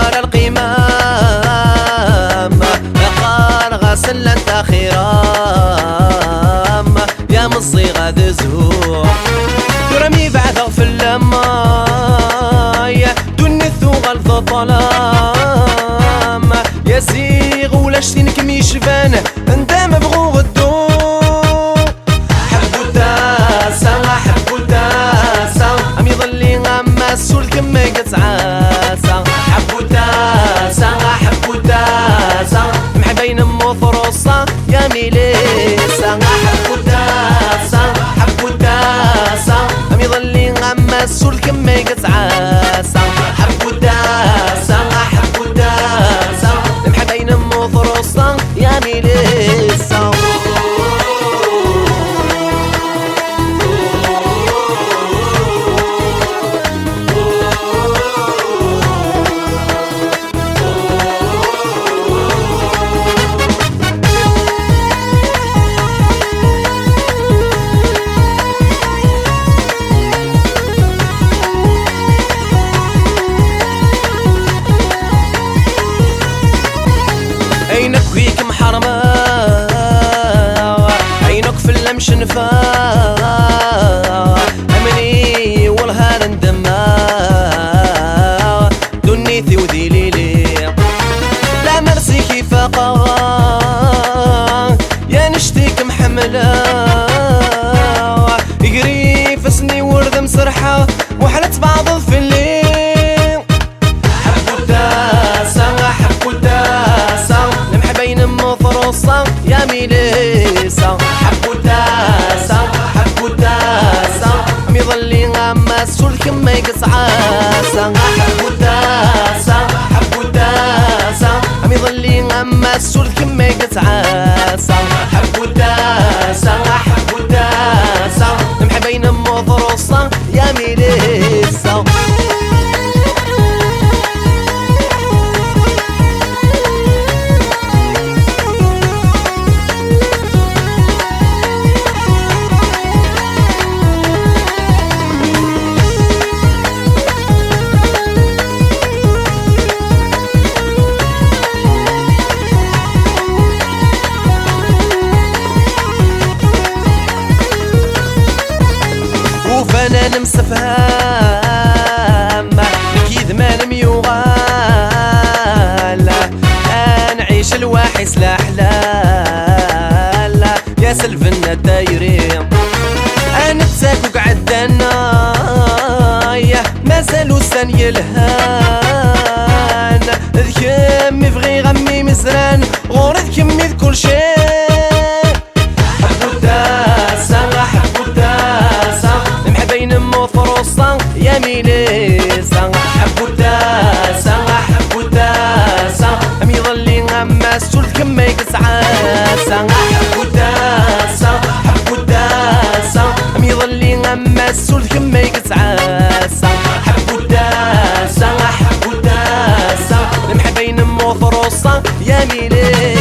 على القمام قال غسل انت خيرام يا من صيغة ذزوع ورمي بعده في اللماي دون الثوغ الظلام يا صيغ ولا شتينك ميشفان انت مبغوغ الدور حبو تاسا حبو تاسا عم يظلي غما السول كما يقتعاسا حبو تاسا حبو تاسا محبين مفروصة يا ميليسا حبو تاسا حبو تاسا عم يظلي غما السول كما يقتعاسا حبو تاسا حبو تاسا محبين مفروصة يا ميليسا عينك فيك محرمة عينك في اللمش نفا أمني والهار ندما دنيتي وذيليلي لا مرسي كيف يا نشتيك محملة يقري فسني ورد مسرحة وحلت بعض في الليل حبو تاسا حبو تاسا بين مفروصة يا ميليسا حبو تاسا حبو تاسا عم يظلي غما السول كما يقصعاسا حبو تاسا حبو تاسا عم يظلي غما السول كما يقصعاسا حبو تاسا حبو تاسا محبين مفروصة يا ميليسا وفنان مسفهام اكيد ما لم يغال نعيش الواحس الاحلال يا سلفنا الدايرين انا تساكوك عدنا مازالو ثاني الهان ذكمي فغي غمي مزران غور ذكمي ذكل شيء حبو تاسا حبو تاسا محبين مفروصة يا ميليسا حبو تاسا حبو تاسا عم يظلي غما السول كما يقصعاسا حبو تاسا حبو تاسا عم يظلي غما السول كما يقصعاسا حبو تاسا حبو تاسا محبين مفروصة يا ميليسا